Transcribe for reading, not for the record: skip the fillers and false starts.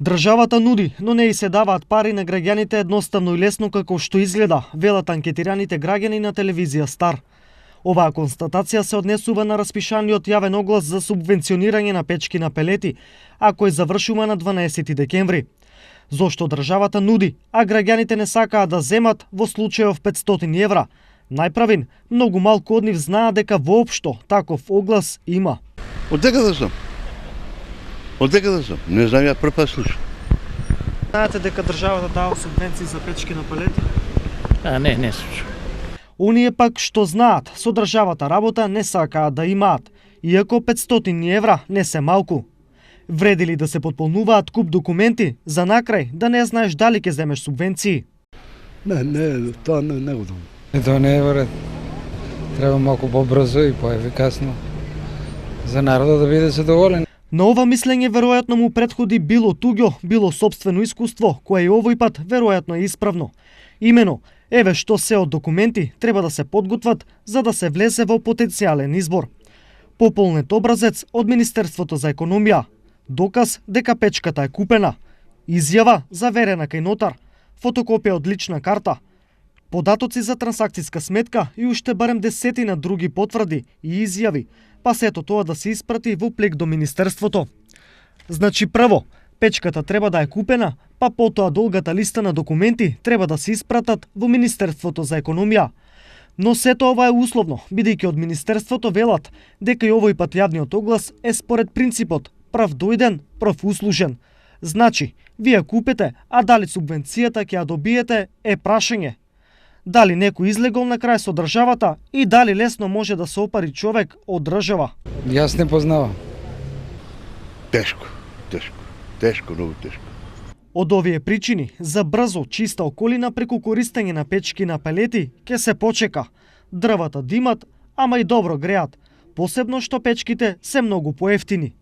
Државата нуди, но не и се даваат пари на граѓаните едноставно и лесно како што изгледа, велат анкетираните граѓани на телевизија Стар. Оваа констатација се однесува на распишаниот јавен оглас за субвенционирање на печки на пелети, а кој завршува на 12 декември. Зошто државата нуди, а граѓаните не сакаат да земат во случајов 500 евра? Најправин, многу малку од нив знаат дека воопшто таков оглас има. Од дека да знам? Од дека да знам? Не знам, ја прв пат слушам. Знаете дека државата дава субвенции за печки на пелети? Не слушам. Оние пак што знаат, со државата работа не сакаат да имаат, иако 500 евра не се малку. Вреди ли да се потполнуваат куп документи за накрај да не знаеш дали ќе земеш субвенции? Не, тоа не го думам. Тоа не е вред. Треба малку побрзо и поефикасно за народот да биде задоволен. На ова мислење веројатно му претходи било туѓо, било сопствено искуство, кое и овој пат веројатно е исправно. Имено, еве што се од документи треба да се подготват за да се влезе во потенцијален избор. Пополнет образец од Министерството за економија, доказ дека печката е купена, изјава заверена кај нотар, фотокопија од лична карта, податоци за трансакцијска сметка и уште барем десетина други потврди и изјави, па сето тоа да се испрати во плик до Министерството. Значи прво, печката треба да е купена, па потоа долгата листа на документи треба да се испратат во Министерството за економија. Но сето ова е условно, бидејќи од Министерството велат дека и овој пат јавниот оглас е според принципот прав дојден, прав услужен. Значи, вие купите, а дали субвенцијата ќе ја добиете е прашање. Дали некој излегол на крај со државата и дали лесно може да се опари човек од држава? Јас не познавам. Тешко, многу тешко. Од овие причини, за брзо, чиста околина преку користење на печки на пелети ќе се почека. Дрвата димат, ама и добро греат, посебно што печките се многу поевтини.